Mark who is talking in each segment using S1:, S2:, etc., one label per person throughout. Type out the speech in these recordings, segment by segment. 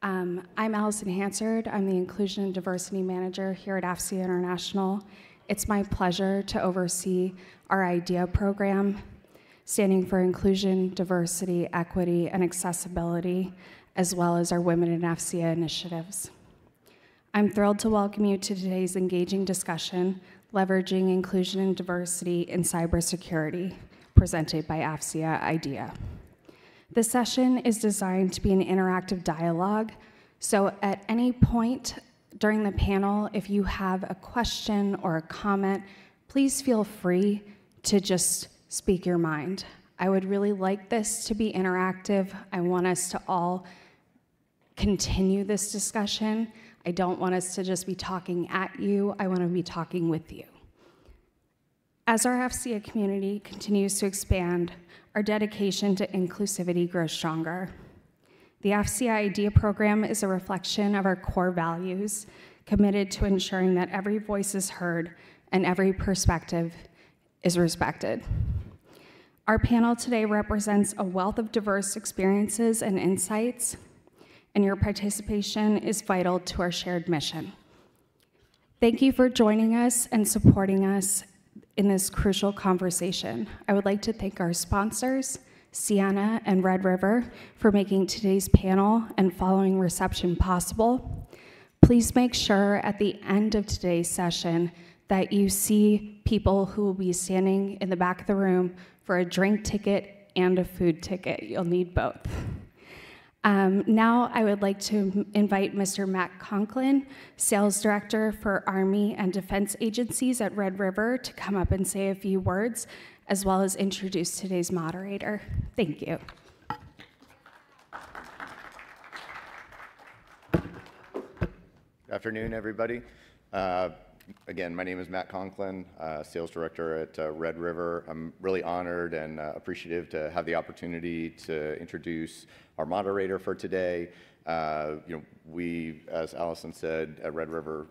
S1: I'm Allison Hansard. I'm the Inclusion and Diversity Manager here at AFCEA International. It's my pleasure to oversee our IDEA program, standing for Inclusion, Diversity, Equity, and Accessibility, as well as our Women in AFCEA initiatives. I'm thrilled to welcome you to today's engaging discussion, Leveraging Inclusion and Diversity in Cybersecurity, presented by AFCEA IDEA. This session is designed to be an interactive dialogue, so at any point during the panel, if you have a question or a comment, please feel free to just speak your mind. I would really like this to be interactive. I want us to all continue this discussion. I don't want us to just be talking at you. I want to be talking with you. As our AFCEA community continues to expand, our dedication to inclusivity grows stronger. The AFCEA IDEA program is a reflection of our core values, committed to ensuring that every voice is heard and every perspective is respected. Our panel today represents a wealth of diverse experiences and insights, and your participation is vital to our shared mission. Thank you for joining us and supporting us in this crucial conversation. I would like to thank our sponsors, Sienna and Red River, for making today's panel and following reception possible. Please make sure at the end of today's session that you see people who will be standing in the back of the room for a drink ticket and a food ticket. You'll need both. Now I would like to invite Mr. Matt Conklin, Sales Director for Army and Defense Agencies at Red River, to come up and say a few words, as well as introduce today's moderator. Thank you.
S2: Good afternoon, everybody. Again, my name is Matt Conklin, Sales Director at Red River. I'm really honored and appreciative to have the opportunity to introduce our moderator for today. We, as Allison said, at Red River,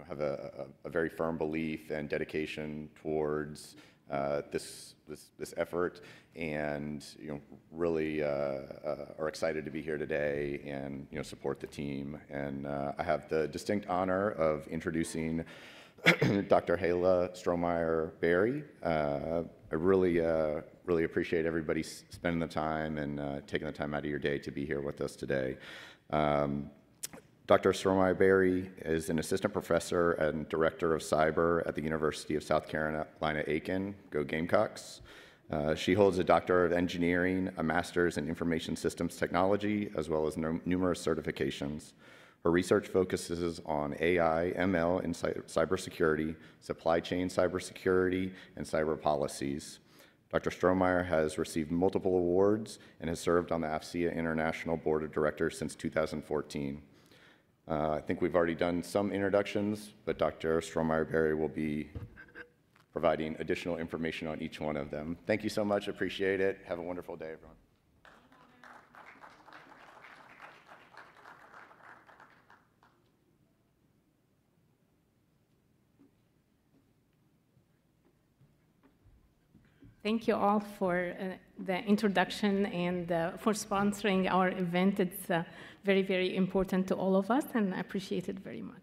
S2: have a very firm belief and dedication towards this effort, and really are excited to be here today and support the team. And I have the distinct honor of introducing Dr. Hala Strohmeyer-Berry. I really appreciate everybody spending the time and taking the time out of your day to be here with us today. Dr. Strohmeyer-Berry is an assistant professor and director of cyber at the University of South Carolina, Aiken. Go Gamecocks. She holds a Doctor of Engineering, a Master's in Information Systems Technology, as well as numerous certifications. Her research focuses on AI, ML in cybersecurity, supply chain cybersecurity, and cyber policies. Dr. Strohmeyer has received multiple awards and has served on the AFCEA International Board of Directors since 2014. I think we've already done some introductions, but Dr. Strohmeyer-Berry will be providing additional information on each one of them. Thank you so much. Appreciate it. Have a wonderful day, everyone.
S3: Thank you all for the introduction and for sponsoring our event. It's very, very important to all of us, and I appreciate it very much.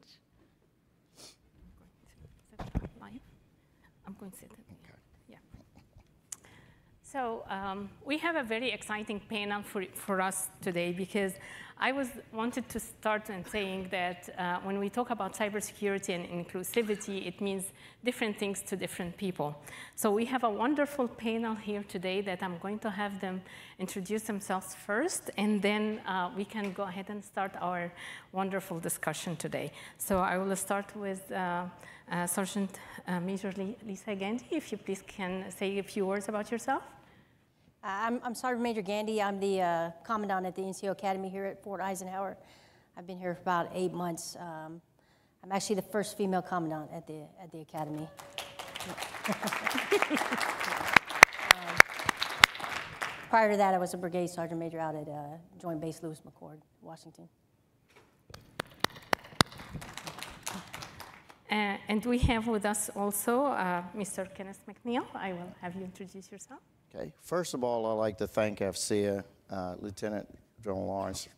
S3: I'm going to sit it. Okay. Yeah. So we have a very exciting panel for us today, because I wanted to start in saying that when we talk about cybersecurity and inclusivity, it means different things to different people. So we have a wonderful panel here today that I'm going to have them introduce themselves first, and then we can go ahead and start our wonderful discussion today. So I will start with Sergeant Major Lisa Gandhi. If you please can say a few words about yourself.
S4: I'm Sergeant Major Gandhi. I'm the Commandant at the NCO Academy here at Fort Eisenhower. I've been here for about 8 months. I'm actually the first female Commandant at the Academy. Prior to that, I was a Brigade Sergeant Major out at Joint Base Lewis McChord, Washington.
S3: And we have with us also Mr. Kenneth McNeil. I will have you introduce yourself.
S5: Okay. First of all, I'd like to thank AFCEA, Lieutenant General Lawrence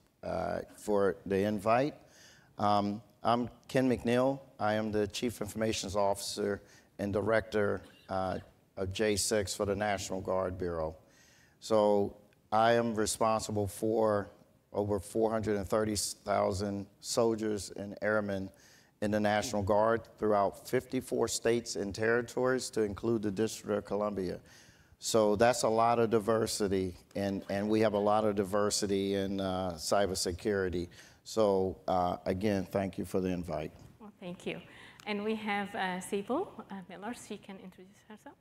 S5: for the invite. I'm Ken McNeil. I am the Chief Information Officer and Director of J6 for the National Guard Bureau. So I am responsible for over 430,000 soldiers and airmen in the National Guard throughout 54 states and territories, to include the District of Columbia. So that's a lot of diversity, and we have a lot of diversity in cybersecurity. So again, thank you for the invite.
S3: Well, thank you. And we have Sable Miller. She can introduce herself.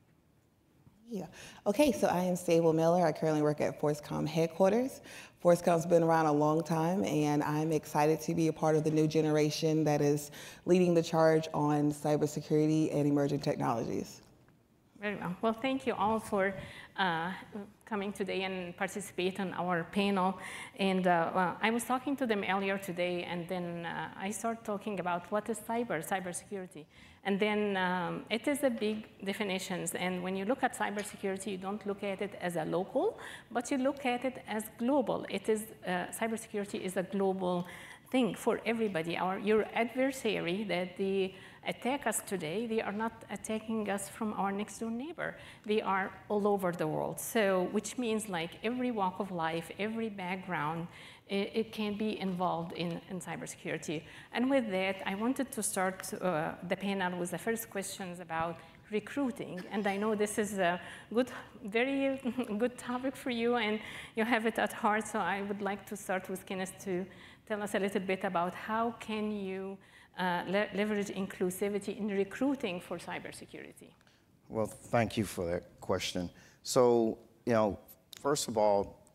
S6: Yeah. Okay, so I am Sable Miller. I currently work at FORCECOM headquarters. FORCECOM's been around a long time, and I'm excited to be a part of the new generation that is leading the charge on cybersecurity and emerging technologies.
S3: Very well. Well, thank you all for coming today and participate on our panel. And well, I was talking to them earlier today, and then I started talking about what is cybersecurity. And then it is a big definitions. And when you look at cybersecurity, you don't look at it as a local, but you look at it as global. It is cybersecurity is a global thing for everybody. Your adversary that they attack us today, they are not attacking us from our next door neighbor. They are all over the world. So, which means like every walk of life, every background, it can be involved in cybersecurity. And with that, I wanted to start the panel with the first questions about recruiting. And I know this is a good, very good topic for you, and you have it at heart. So I would like to start with Kenneth to tell us a little bit about how can you leverage inclusivity in recruiting for cybersecurity.
S5: Well, thank you for that question. So, you know, first of all,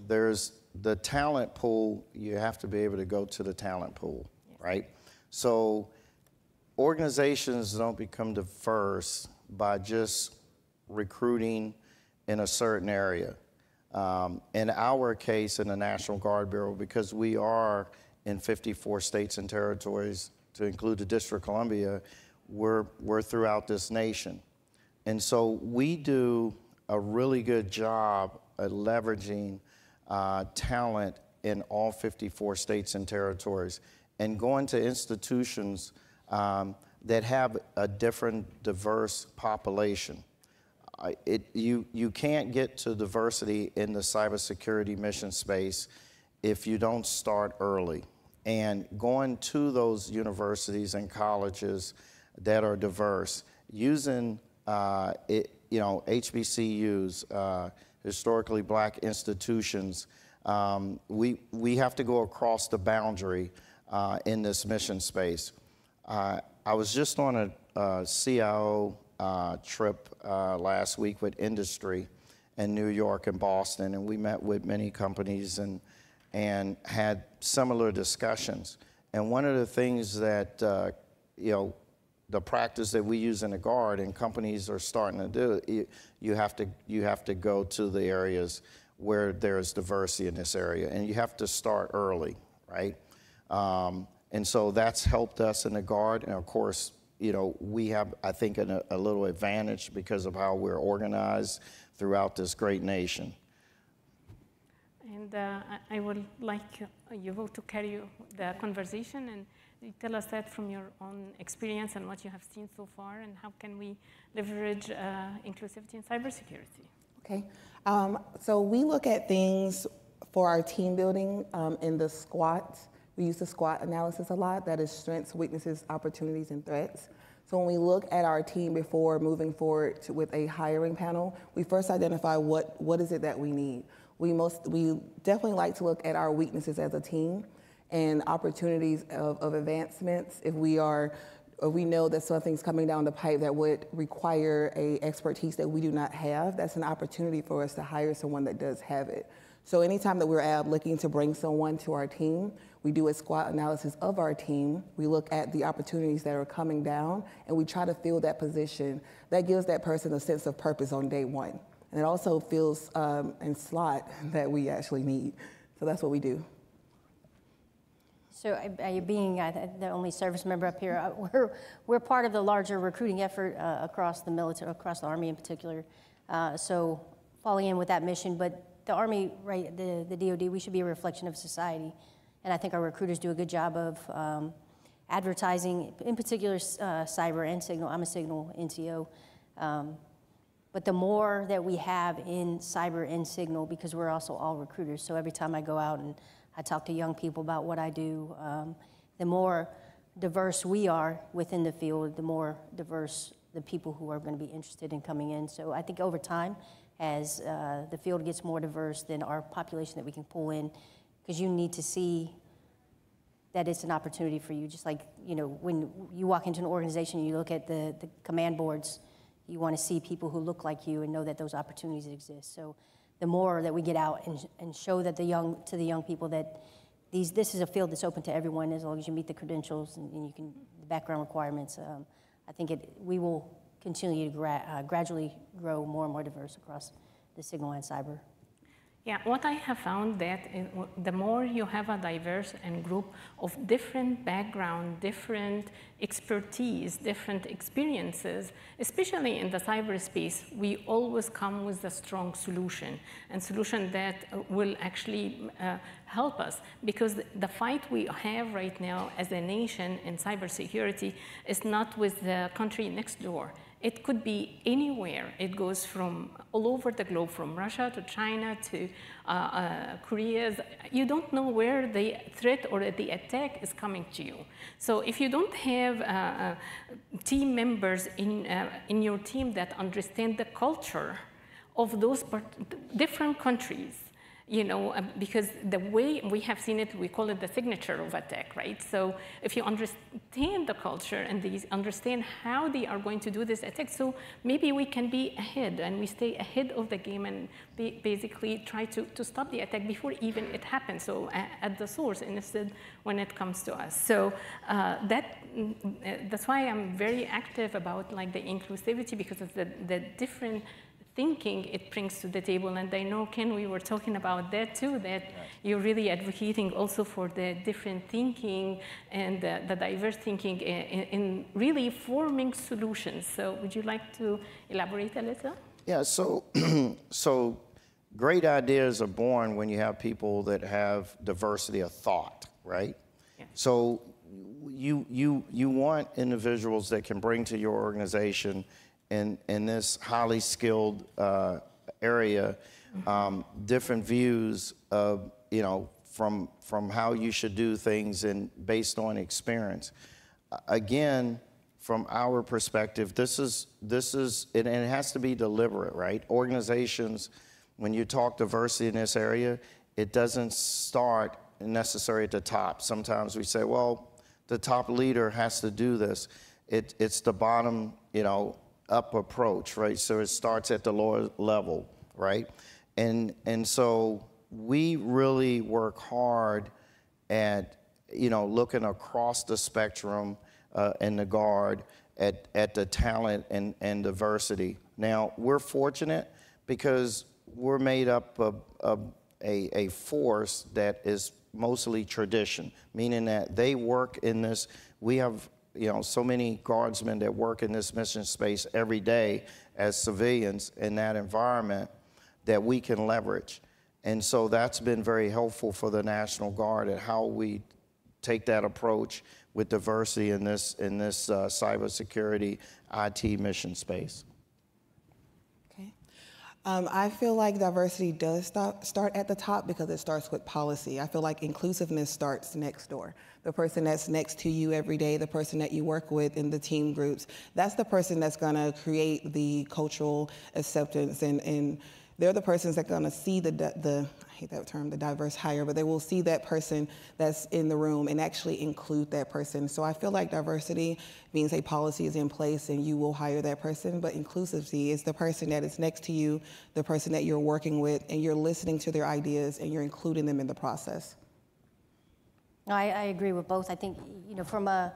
S5: there's the talent pool. You have to be able to go to the talent pool, yes, right? So organizations don't become diverse by just recruiting in a certain area. In our case, in the National Guard Bureau, because we are in 54 states and territories, to include the District of Columbia, we're throughout this nation. And so we do a really good job at leveraging talent in all 54 states and territories, and going to institutions that have a different, diverse population. You can't get to diversity in the cybersecurity mission space if you don't start early. And going to those universities and colleges that are diverse, using HBCUs, historically black institutions, we have to go across the boundary in this mission space. I was just on a CIO trip last week with industry in New York and Boston, and we met with many companies and had similar discussions. And one of the things that, the practice that we use in the Guard and companies are starting to do, you have to go to the areas where there's diversity in this area, and you have to start early, right? And so that's helped us in the Guard, and of course, we have, I think, a little advantage because of how we're organized throughout this great nation.
S3: And I would like you to carry the conversation and tell us that from your own experience and what you have seen so far, and how can we leverage inclusivity in cybersecurity.
S6: Okay, so we look at things for our team building in the SWOT. We use the SWOT analysis a lot. That is strengths, weaknesses, opportunities, and threats. So when we look at our team before moving forward with a hiring panel, we first identify what is it that we need. We definitely like to look at our weaknesses as a team and opportunities of advancements. If we know that something's coming down the pipe that would require a expertise that we do not have, that's an opportunity for us to hire someone that does have it. So anytime that we're looking to bring someone to our team, we do a SWOT analysis of our team. We look at the opportunities that are coming down, and we try to fill that position. That gives that person a sense of purpose on day one. And it also fills a slot that we actually need. So that's what we do.
S4: So being the only service member up here, we're part of the larger recruiting effort across the military, across the Army in particular. So falling in with that mission, but the Army, right, the DoD, we should be a reflection of society. and I think our recruiters do a good job of advertising, in particular cyber and signal. I'm a signal NCO. But the more that we have in cyber and signal, because we're also all recruiters, so every time I go out and I talk to young people about what I do, the more diverse we are within the field, the more diverse the people who are going to be interested in coming in. So I think over time, as the field gets more diverse, then our population that we can pull in, because you need to see that it's an opportunity for you. Just like, you know, when you walk into an organization and you look at the command boards, you want to see people who look like you and know that those opportunities exist. So the more that we get out and show that to the young people that this is a field that's open to everyone as long as you meet the credentials and you can, the background requirements, I think we will continue to gradually grow more and more diverse across the signal and cyber.
S3: Yeah, what I have found that the more you have a diverse and group of different background, different expertise, different experiences, especially in the cyberspace, we always come with a strong solution, and solution that will actually help us, because the fight we have right now as a nation in cybersecurity is not with the country next door. It could be anywhere. It goes from all over the globe, from Russia to China to Korea. You don't know where the threat or the attack is coming to you. So if you don't have team members in your team that understand the culture of those different countries, you know, because the way we have seen it, we call it the signature of attack, right? So if you understand the culture and they understand how they are going to do this attack, so maybe we can be ahead and we stay ahead of the game and basically try to stop the attack before even it happens, so at the source instead when it comes to us. So that's why I'm very active about like the inclusivity, because of the different thinking it brings to the table. And I know, Ken, we were talking about that too, that you're really advocating also for the different thinking and the diverse thinking in really forming solutions. So would you like to elaborate a little?
S5: Yeah, so, so great ideas are born when you have people that have diversity of thought, right? Yeah. So you want individuals that can bring to your organization in this highly skilled area, different views of, you know, from how you should do things and based on experience. Again, from our perspective, this is and it has to be deliberate, right? Organizations, when you talk diversity in this area, it doesn't start necessarily at the top. Sometimes we say, well, the top leader has to do this. It's the bottom, you know, up approach, right? So it starts at the lower level, right? And so we really work hard at, you know, looking across the spectrum and the guard at the talent and diversity. Now, we're fortunate because we're made up of a force that is mostly tradition, meaning that they work in this. We have, you know, so many guardsmen that work in this mission space every day as civilians in that environment that we can leverage. And so that's been very helpful for the National Guard at how we take that approach with diversity in this cybersecurity IT mission space.
S6: Okay. I feel like diversity does start at the top because it starts with policy. I feel like inclusiveness starts next door. The person that's next to you every day, the person that you work with in the team groups, that's the person that's gonna create the cultural acceptance, and they're the persons that are gonna see I hate that term, the diverse hire, but they will see that person that's in the room and actually include that person. So I feel like diversity means a policy is in place and you will hire that person, but inclusivity is the person that is next to you, the person that you're working with, and you're listening to their ideas and you're including them in the process.
S4: No, I agree with both. I think, you know, from the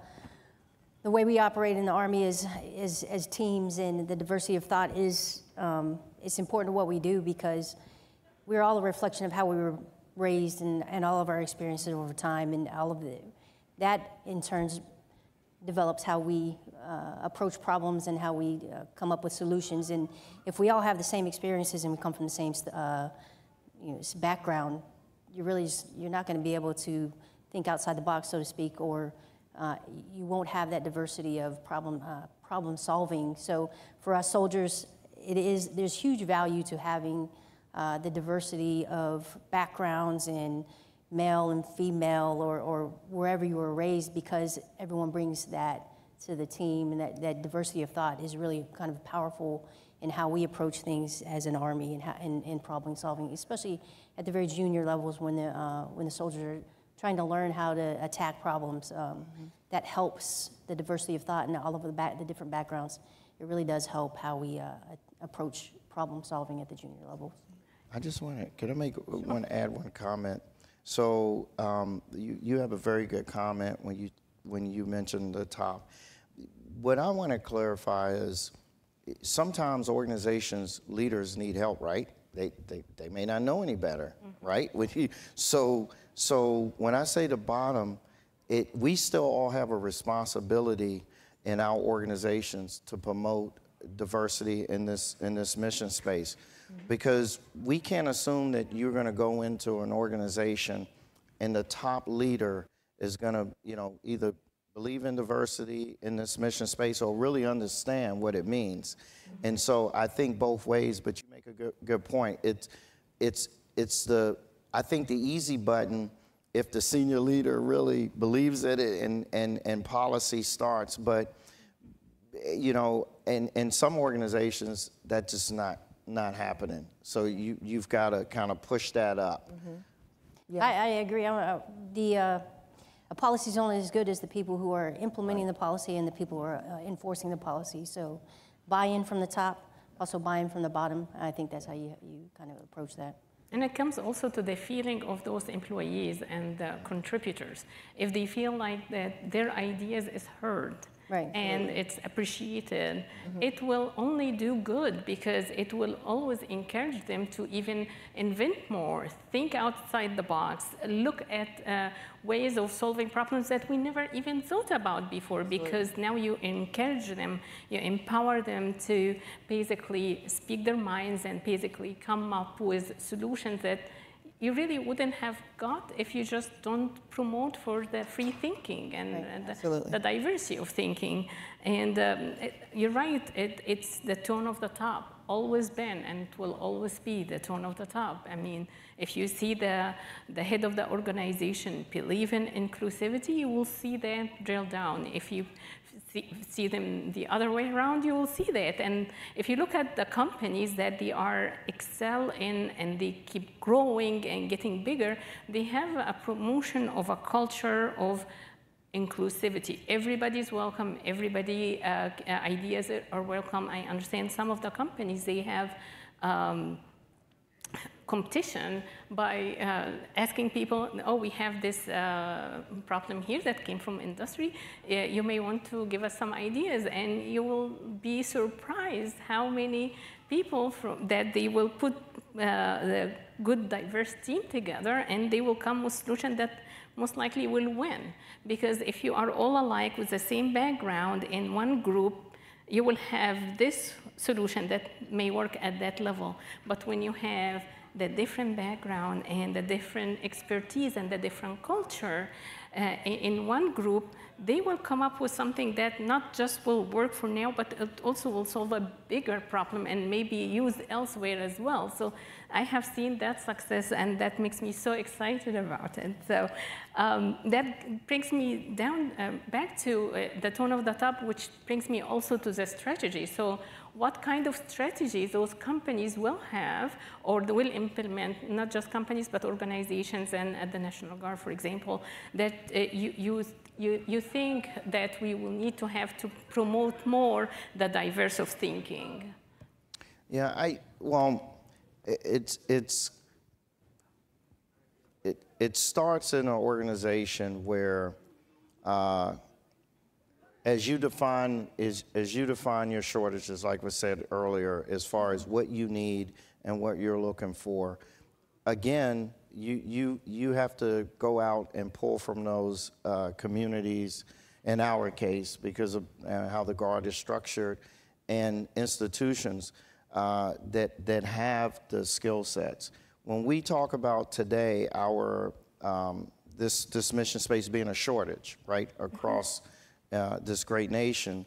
S4: way we operate in the Army is as teams, and the diversity of thought is it's important to what we do, because we're all a reflection of how we were raised and all of our experiences over time, and all of that in turn develops how we approach problems and how we come up with solutions. And if we all have the same experiences and we come from the same background, you're not going to be able to think outside the box, so to speak, or you won't have that diversity of problem solving. So for us soldiers, there's huge value to having the diversity of backgrounds and male and female or wherever you were raised, because everyone brings that to the team, and that diversity of thought is really kind of powerful in how we approach things as an Army and in problem solving, especially at the very junior levels when the soldiers are trying to learn how to attack problems. That helps the diversity of thought and all of the different backgrounds. It really does help how we approach problem solving at the junior levels.
S5: I just want to, can I add one comment? So you have a very good comment when you mentioned the top. What I want to clarify is sometimes organizations, leaders need help, right? They may not know any better, right? So when I say the bottom, we still all have a responsibility in our organizations to promote diversity in this mission space. Because we can't assume that you're going to go into an organization and the top leader is going to, either believe in diversity in this mission space or really understand what it means. And so I think both ways, but you make a good point. I think the easy button, if the senior leader really believes it and policy starts, but in some organizations that's just not happening. So you've got to kind of push that up.
S4: Yeah. I agree. A policy is only as good as the people who are implementing the policy and the people who are enforcing the policy. So buy-in from the top, also buy-in from the bottom. I think that's how you kind of approach that.
S3: And it comes also to the feeling of those employees and the contributors. If they feel like that their ideas is heard, right, and it's appreciated, it will only do good, because it will always encourage them to even invent more, think outside the box, look at ways of solving problems that we never even thought about before, because now you encourage them, you empower them to basically speak their minds and basically come up with solutions that you really wouldn't have got if you just don't promote for the free thinking and the diversity of thinking. And you're right, it's the tone of the top, always been, and it will always be the tone of the top. I mean, if you see the head of the organization believe in inclusivity, you will see that drill down. If you see them the other way around, you will see that. And if you look at the companies that they are excel in and they keep growing and getting bigger, they have a promotion of a culture of inclusivity. Everybody's welcome, everybody, ideas are welcome. I understand some of the companies, they have competition by asking people, oh, we have this problem here that came from industry. You may want to give us some ideas, and you will be surprised how many people that they will put the good diverse team together, and they will come with solutions that most likely will win. Because if you are all alike with the same background in one group, you will have this solution that may work at that level. But when you have the different background and the different expertise and the different culture in one group, they will come up with something that not just will work for now, but it also will solve a bigger problem and maybe used elsewhere as well. So I have seen that success, and that makes me so excited about it. So that brings me down back to the tone of the top, which brings me also to the strategy. So what kind of strategies those companies will have or will implement, not just companies, but organizations and at the National Guard, for example, that you think that we will need to have to promote more the diverse of thinking?
S5: Yeah, it starts in an organization where as you define your shortages, like was said earlier, as far as what you need and what you're looking for, again, you have to go out and pull from those communities, in our case, because of how the Guard is structured, and institutions that have the skill sets. When we talk about today, this mission space being a shortage, right, across this great nation,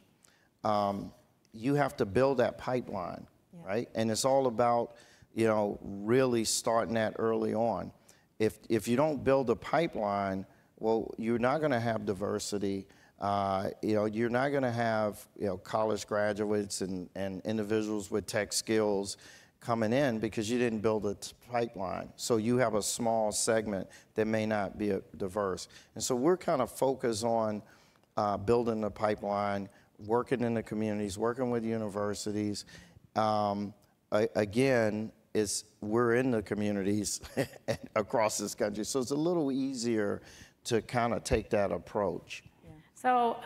S5: you have to build that pipeline, right? And it's all about, you know, really starting that early on. If you don't build a pipeline, well, you're not going to have diversity. You know, you're not going to have, you know, college graduates and individuals with tech skills coming in because you didn't build a pipeline. So you have a small segment that may not be diverse. And so we're kind of focused on building the pipeline, working in the communities, working with universities. Again, we're in the communities across this country, so it's a little easier to kind of take that approach.
S3: So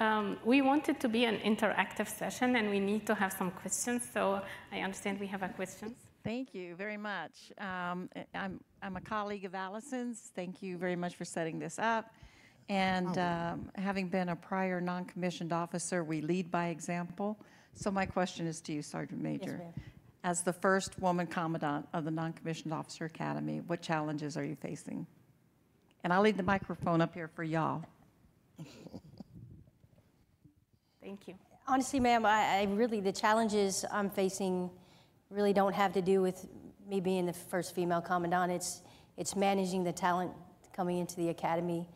S3: we want it to be an interactive session, and we need to have some questions. So I understand we have a question.
S7: Thank you very much. I'm a colleague of Allison's. Thank you very much for setting this up. And having been a prior non-commissioned officer, we lead by example. So my question is to you, Sergeant Major.
S4: Yes, ma'am.
S7: As the first woman commandant of the Non-Commissioned Officer Academy, what challenges are you facing? And I'll leave the microphone up here for y'all.
S3: Thank you.
S4: Honestly, ma'am, I really, the challenges I'm facing really don't have to do with me being the first female commandant. It's managing the talent coming into the academy.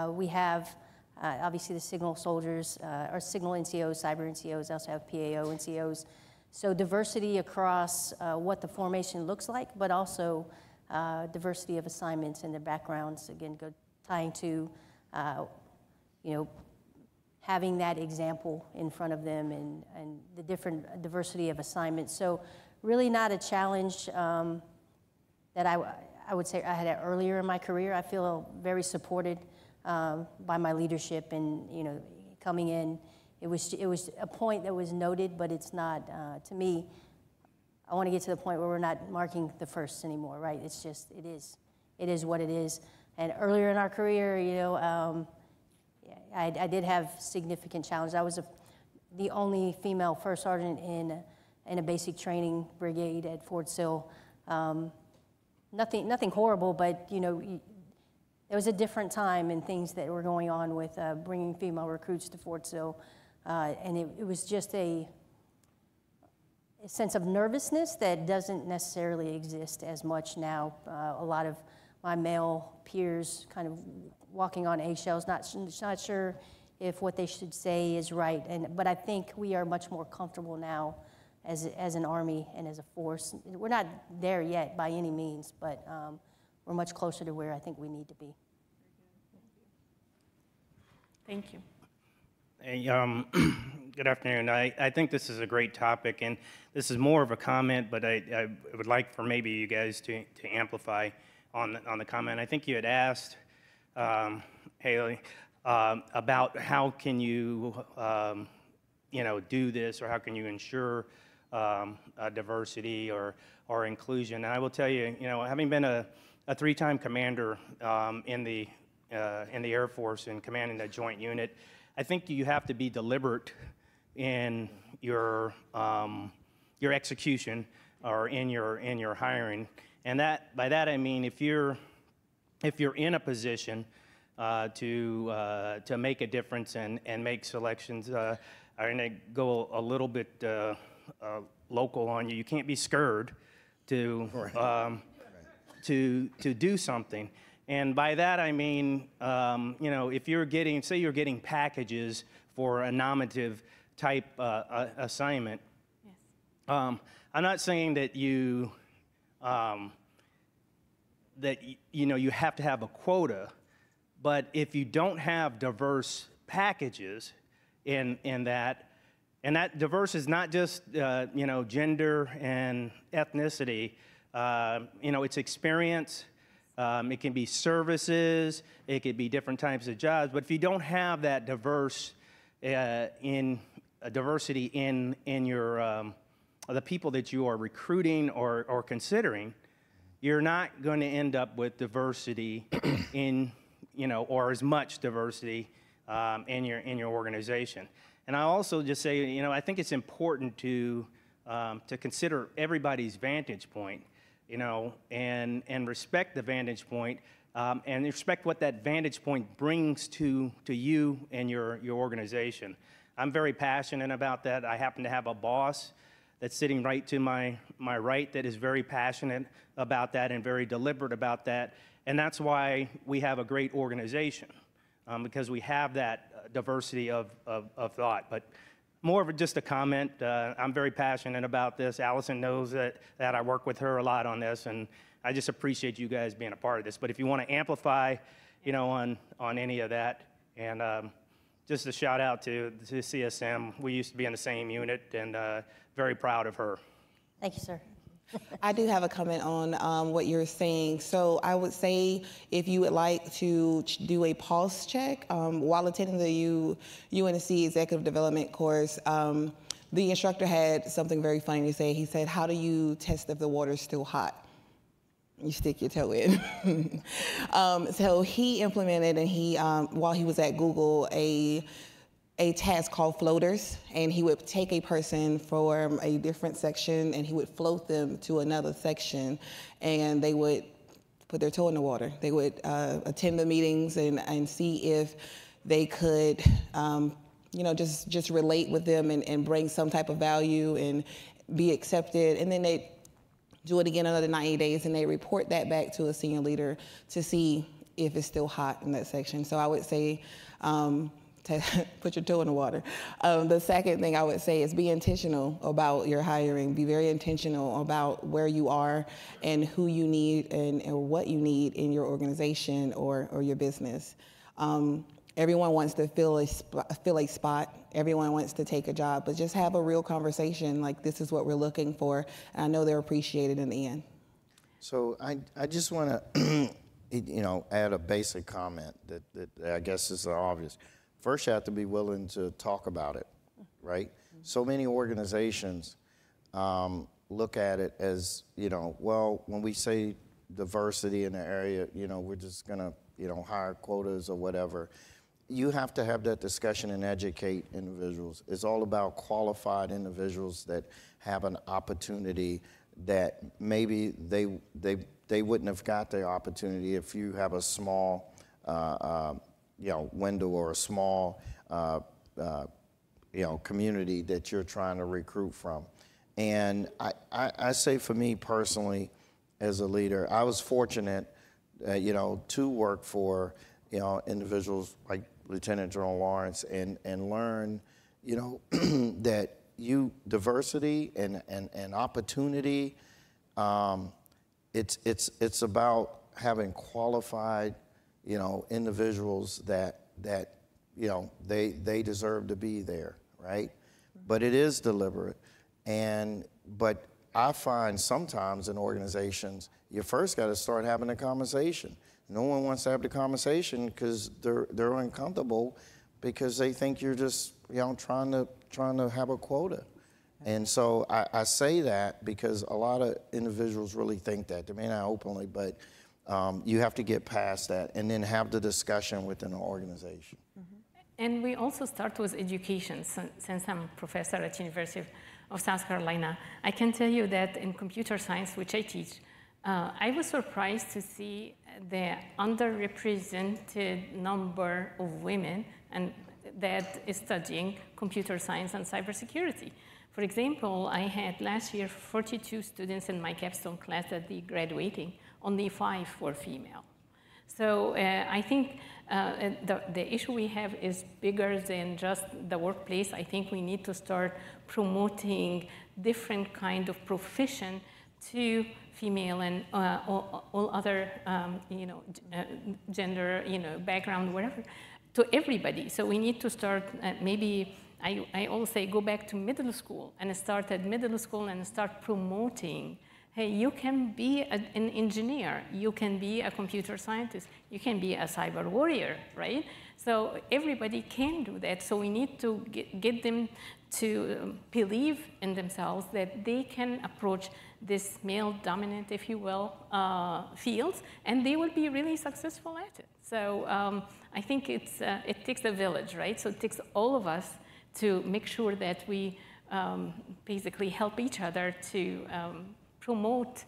S4: We have, obviously, the signal soldiers, our signal NCOs, cyber NCOs, also have PAO NCOs. So diversity across what the formation looks like, but also diversity of assignments and their backgrounds, again, tying to, you know, having that example in front of them and the different diversity of assignments. So really not a challenge that I would say I had earlier in my career. I feel very supported by my leadership and, you know, coming in. It was a point that was noted, but it's not, to me, I want to get to the point where we're not marking the first anymore, right? It's just, it is what it is. And earlier in our career, you know, I did have significant challenges. I was the only female first sergeant in a basic training brigade at Fort Sill. Nothing horrible, but, you know, there was a different time and things that were going on with bringing female recruits to Fort Sill. And it was just a sense of nervousness that doesn't necessarily exist as much now. A lot of my male peers kind of walking on eggshells, not sure if what they should say is right. But I think we are much more comfortable now as an Army and as a force. We're not there yet by any means, but we're much closer to where I think we need to be.
S3: Thank you.
S8: Hey, good afternoon. I think this is a great topic, and this is more of a comment, but I would like for maybe you guys to amplify on the comment. I think you had asked, Haley, about how can you, you know, do this, or how can you ensure diversity or inclusion. And I will tell you, you know, having been a three-time commander in the Air Force and commanding a joint unit, I think you have to be deliberate in your execution or in your hiring, and by that I mean if you're in a position to make a difference and make selections, I'm going to go a little bit local on you. You can't be scared to do something. And by that I mean, you know, if you're getting, say you're getting packages for a nominative type assignment,
S3: Yes.
S8: I'm not saying that you know you have to have a quota, but if you don't have diverse packages in that, and that diverse is not just you know, gender and ethnicity, you know, it's experience. It can be services, it could be different types of jobs, but if you don't have that diversity in your the people that you are recruiting or considering, you're not going to end up with diversity in, you know, or as much diversity in your organization. And I also just say, you know, I think it's important to consider everybody's vantage point, you know, and respect the vantage point and respect what that vantage point brings to you and your organization. I'm very passionate about that. I happen to have a boss that's sitting right to my right that is very passionate about that and very deliberate about that. And that's why we have a great organization, because we have that diversity of thought. But more of just a comment. I'm very passionate about this. Allison knows that I work with her a lot on this, and I just appreciate you guys being a part of this. But if you want to amplify, you know, on any of that, and just a shout out to CSM. We used to be in the same unit, and very proud of her.
S4: Thank you, sir.
S6: I do have a comment on what you're saying. So I would say if you would like to do a pulse check while attending the UNC Executive Development course, the instructor had something very funny to say. He said, "How do you test if the water's still hot?" You stick your toe in. So he implemented, and he, while he was at Google, a task called floaters, and he would take a person from a different section and he would float them to another section, and they would put their toe in the water. They would attend the meetings and see if they could, you know, just relate with them and bring some type of value and be accepted, and then they do it again another 90 days, and they report that back to a senior leader to see if it's still hot in that section. So I would say, put your toe in the water. The second thing I would say is be intentional about your hiring. Be very intentional about where you are and who you need and what you need in your organization or your business. Everyone wants to fill a spot. Everyone wants to take a job, but just have a real conversation like this is what we're looking for, and I know they're appreciated in the end.
S5: So I just want to, you know, add a basic comment that I guess is obvious. First, you have to be willing to talk about it, right? So many organizations look at it as, you know, well, when we say diversity in the area, you know, we're just gonna, you know, hire quotas or whatever. You have to have that discussion and educate individuals. It's all about qualified individuals that have an opportunity that maybe they wouldn't have got their opportunity if you have a small, you know, window or a small, you know, community that you're trying to recruit from. And I say for me personally, as a leader, I was fortunate, you know, to work for, you know, individuals like Lieutenant General Lawrence and learn, you know, that diversity and opportunity, it's about having qualified, you know, individuals that you know, they deserve to be there, right? But it is deliberate. But I find sometimes in organizations, you first got to start having a conversation. No one wants to have the conversation because they're uncomfortable because they think you're just, you know, trying to have a quota. And so I say that because a lot of individuals really think that. They may not openly, but you have to get past that and then have the discussion within an organization.
S3: Mm-hmm. And we also start with education. Since I'm a professor at University of South Carolina, I can tell you that in computer science, which I teach, I was surprised to see the underrepresented number of women and that is studying computer science and cybersecurity. For example, I had last year 42 students in my capstone class that they graduating. Only 5 were female. So I think the issue we have is bigger than just the workplace. I think we need to start promoting different kind of profession to female and all other, you know, gender, you know, background, whatever, to everybody. So we need to start maybe. I always say go back to middle school and start at middle school and start promoting. Hey, you can be an engineer, you can be a computer scientist, you can be a cyber warrior, right? So everybody can do that. So we need to get them to believe in themselves that they can approach this male-dominant, if you will, fields, and they will be really successful at it. So I think it takes a village, right? So it takes all of us to make sure that we basically help each other to promote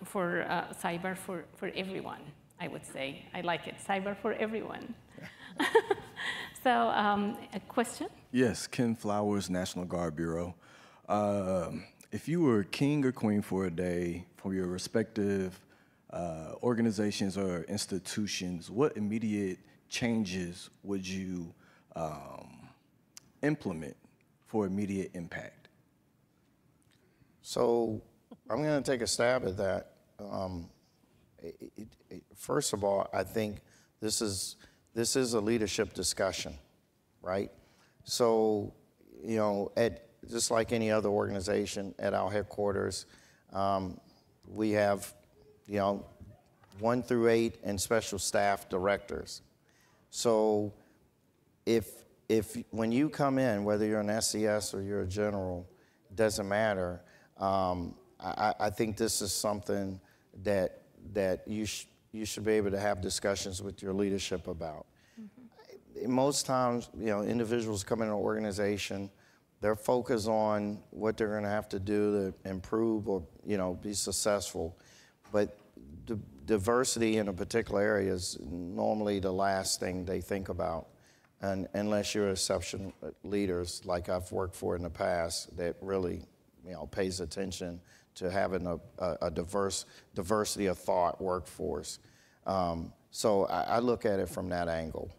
S3: for cyber for everyone. I would say. I like it, cyber for everyone. So, a question?
S9: Yes, Ken Flowers, National Guard Bureau. If you were king or queen for a day from your respective organizations or institutions, what immediate changes would you implement for immediate impact?
S5: So I'm going to take a stab at that. First of all, I think this is a leadership discussion, right? So, you know, just like any other organization at our headquarters, we have, you know, 1 through 8 and special staff directors. So when you come in, whether you're an SES or you're a general, it doesn't matter. I think this is something that you should be able to have discussions with your leadership about. Mm-hmm. Most times, you know, individuals come in an organization, they're focused on what they're going to have to do to improve or, you know, be successful. But diversity in a particular area is normally the last thing they think about, and unless you're exceptional leaders like I've worked for in the past that really, you know, pays attention to having a diversity of thought workforce. So I look at it from that angle.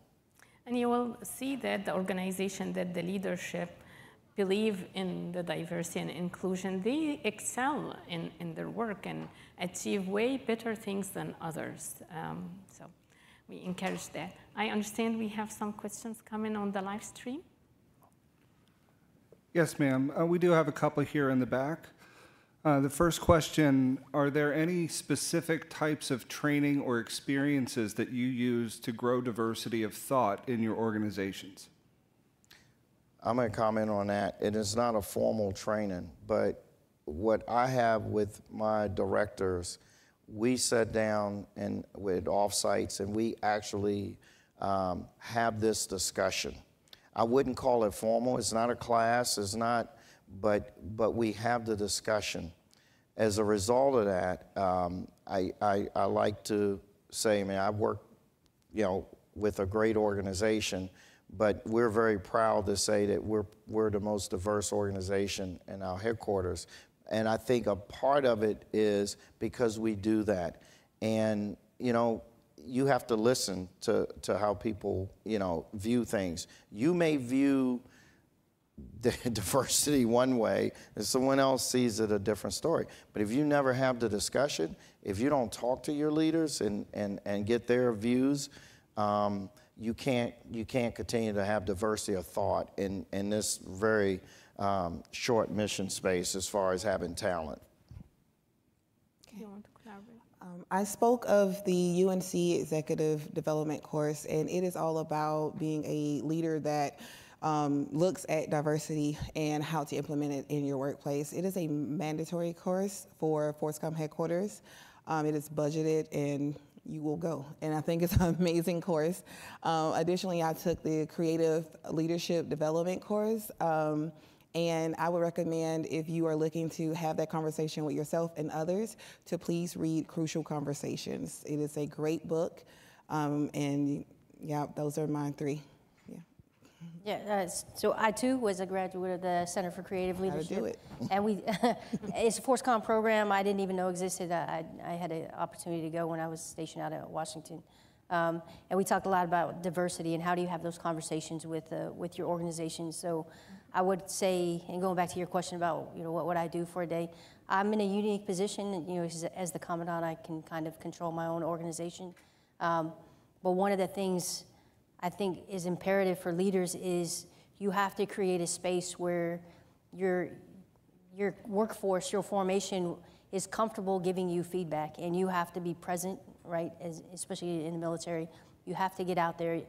S3: And you will see that the organization, that the leadership believe in the diversity and inclusion, they excel in their work and achieve way better things than others. So we encourage that. I understand we have some questions coming on the live stream.
S10: Yes, ma'am. We do have a couple here in the back. The first question, are there any specific types of training or experiences that you use to grow diversity of thought in your organizations?
S5: I'm going to comment on that. It is not a formal training, but what I have with my directors, we sit down and with offsites and we actually have this discussion. I wouldn't call it formal. It's not a class. It's not, but we have the discussion. As a result of that, I like to say, I mean, I work, you know, with a great organization, but we're very proud to say that we're the most diverse organization in our headquarters. And I think a part of it is because we do that. And, you know, you have to listen to how people, you know, view things. You may view the diversity one way and someone else sees it a different story. But if you never have the discussion, if you don't talk to your leaders and get their views, you can't continue to have diversity of thought in this very short mission space as far as having talent.
S3: You want to collaborate?
S6: I spoke of the UNC Executive Development course, and it is all about being a leader that looks at diversity and how to implement it in your workplace. It is a mandatory course for Forcecom headquarters. It is budgeted and you will go. And I think it's an amazing course. Additionally, I took the Creative Leadership Development course. And I would recommend, if you are looking to have that conversation with yourself and others, to please read Crucial Conversations. It is a great book. And yeah, those are my 3.
S4: Yeah, so I too was a graduate of the Center for Creative Leadership.
S6: How to do it.
S4: And it's a Forcecom program I didn't even know existed. I had an opportunity to go when I was stationed out at Washington. And we talked a lot about diversity and how do you have those conversations with your organization. So I would say, and going back to your question about, you know, what would I do for a day, I'm in a unique position. You know, as the commandant, I can kind of control my own organization. But one of the things I think is imperative for leaders is you have to create a space where your workforce, your formation is comfortable giving you feedback, and you have to be present, right? Especially in the military, you have to get out there.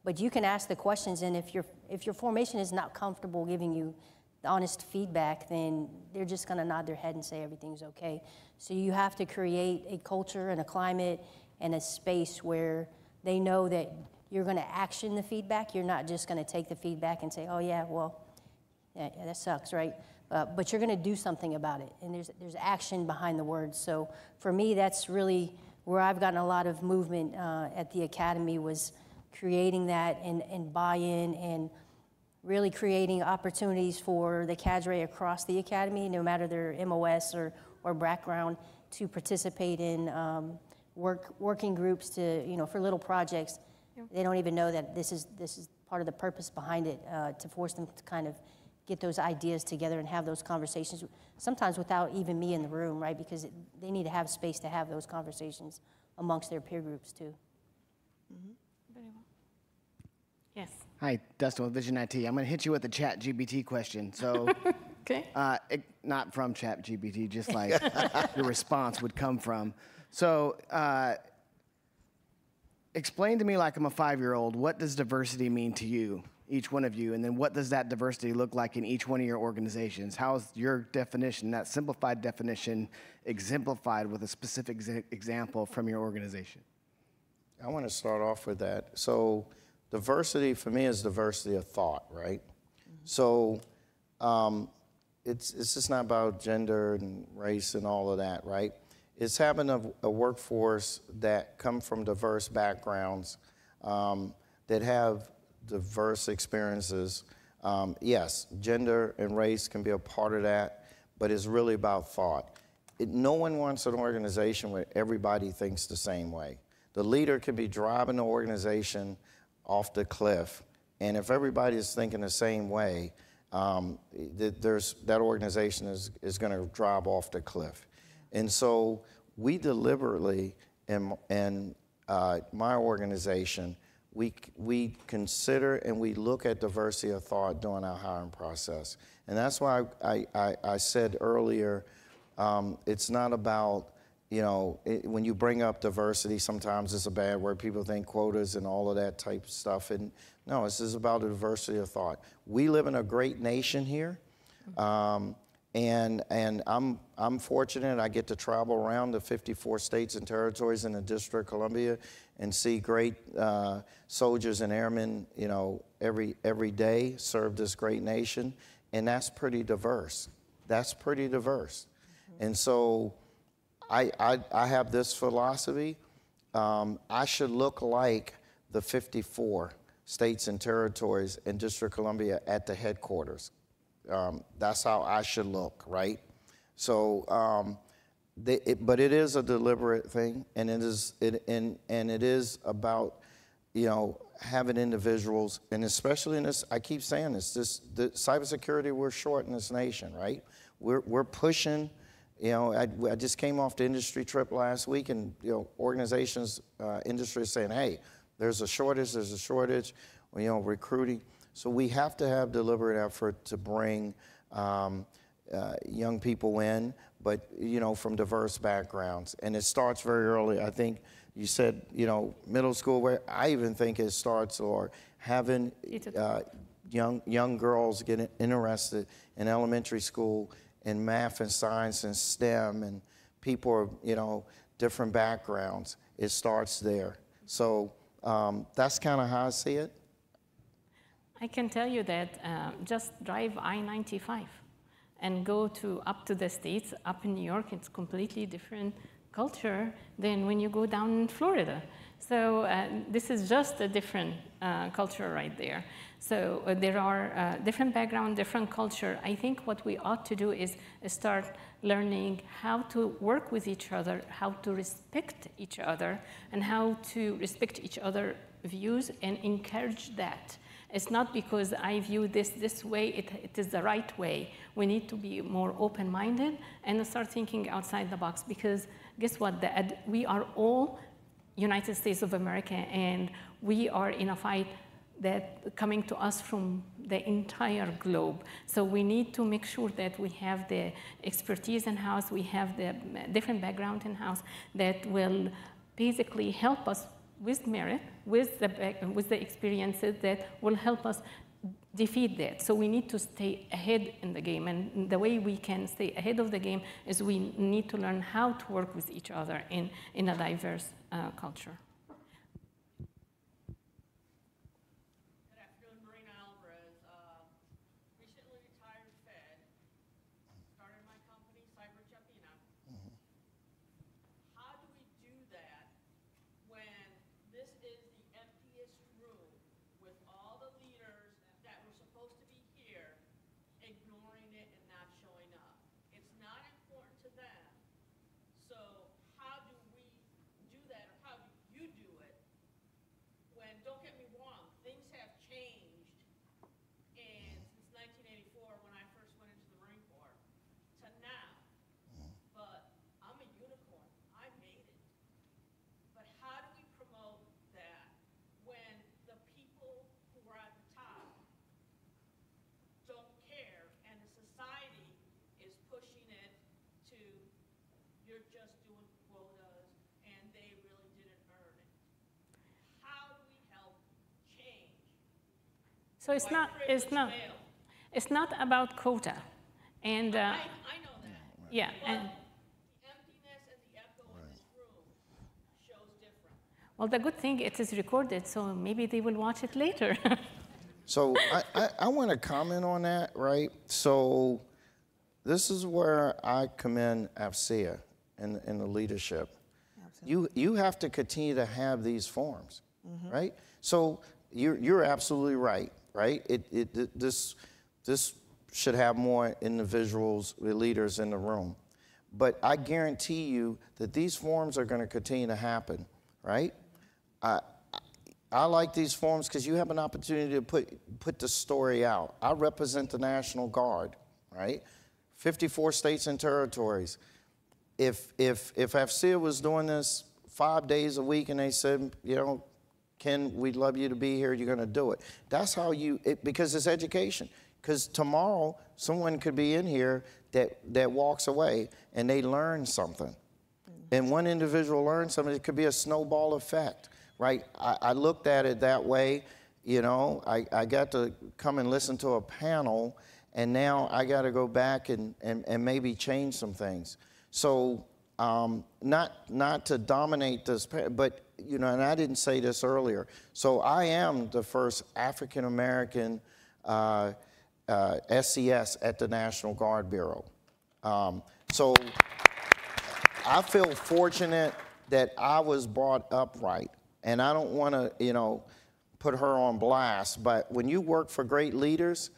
S4: But you can ask the questions, and if your formation is not comfortable giving you the honest feedback, then they're just going to nod their head and say everything's okay. So you have to create a culture and a climate and a space where they know that you're going to action the feedback. You're not just going to take the feedback and say, oh, yeah, well, yeah, that sucks, right? But you're going to do something about it, and there's action behind the words. So for me, that's really where I've gotten a lot of movement at the academy was creating that and buy-in and really creating opportunities for the cadre across the academy, no matter their MOS or background, to participate in working groups to, for little projects. They don't even know that this is part of the purpose behind it, to force them to kind of get those ideas together and have those conversations, sometimes without even me in the room, right? Because they need to have space to have those conversations amongst their peer groups too.
S3: Very well. Yes.
S11: Hi, Dustin with Vision IT. I'm going to hit you with a ChatGPT question. So,
S3: Okay.
S11: not from ChatGPT, just like your response would come from. So, explain to me, like I'm a 5-year-old, what does diversity mean to you, each one of you, and then what does that diversity look like in each one of your organizations? How is your definition, that simplified definition, exemplified with a specific example from your organization?
S5: I want to start off with that. So diversity for me is diversity of thought, right? So it's just not about gender and race and all of that, right? It's having a workforce that come from diverse backgrounds, that have diverse experiences. Yes, gender and race can be a part of that, but it's really about thought. No one wants an organization where everybody thinks the same way. The leader can be driving the organization off the cliff, and if everybody is thinking the same way, that organization is going to drive off the cliff. And so we deliberately, in my organization, we consider and we look at diversity of thought during our hiring process. And that's why I said earlier, it's not about, when you bring up diversity, sometimes it's a bad word. People think quotas and all of that type of stuff. And no, this is about the diversity of thought. We live in a great nation here. And I'm fortunate. I get to travel around the 54 states and territories in the District of Columbia and see great soldiers and airmen, every day serve this great nation, and that's pretty diverse. That's pretty diverse. And so I have this philosophy. I should look like the 54 states and territories in District of Columbia at the headquarters. That's how I should look, right? So, but it is a deliberate thing, and it is about, having individuals, and especially in this, I keep saying this, the cybersecurity, we're short in this nation, right? We're pushing, I just came off the industry trip last week, and, organizations, industry is saying, hey, there's a shortage, recruiting. So we have to have deliberate effort to bring young people in, but, from diverse backgrounds. And it starts very early. I think you said, middle school, where I even think it starts, or having young girls get interested in elementary school in math and science and STEM, and people are, different backgrounds. It starts there. So that's kind of how I see it.
S3: I can tell you that just drive I-95 and go up to the States. Up in New York, it's completely different culture than when you go down in Florida. So this is just a different culture right there. So there are different background, different culture. I think what we ought to do is start learning how to work with each other, how to respect each other, and how to respect each other's views and encourage that. It's not because I view this way, it is the right way. We need to be more open-minded and start thinking outside the box, because guess what? We are all United States of America, and we are in a fight that coming to us from the entire globe. So we need to make sure that we have the expertise in-house, we have the different background in-house that will basically help us with merit, with the experiences that will help us defeat that. So we need to stay ahead in the game, and the way we can stay ahead of the game is we need to learn how to work with each other in a diverse culture.
S12: Good afternoon, Marina Alvarez. Recently retired Fed, started my company, Cybersecurity. How do we do that
S3: So it's not about quota. And
S12: I know that.
S3: yeah, and
S12: The emptiness and the echo in this room shows different.
S3: well, the good thing it is recorded, so maybe they will watch it later.
S5: So I want to comment on that, right? So this is where I commend AFCEA and the leadership. You have to continue to have these forums, right? So you're absolutely right, right? This should have more individuals, leaders in the room. But I guarantee you that these forums are going to continue to happen, right? I like these forums because you have an opportunity to put the story out. I represent the National Guard, right? 54 states and territories. If AFCEA was doing this 5 days a week and they said, you know, Ken, we'd love you to be here, you're going to do it. That's how because it's education. Because tomorrow, someone could be in here that walks away and they learn something. And one individual learns something, it could be a snowball effect, right? I looked at it that way. You know, I got to come and listen to a panel, and now I got to go back and maybe change some things. So not to dominate this, but, you know, and I didn't say this earlier. So I am the first African-American SCS at the National Guard Bureau. So I feel fortunate that I was brought up right. And I don't want to, you know, put her on blast, but when you work for great leaders,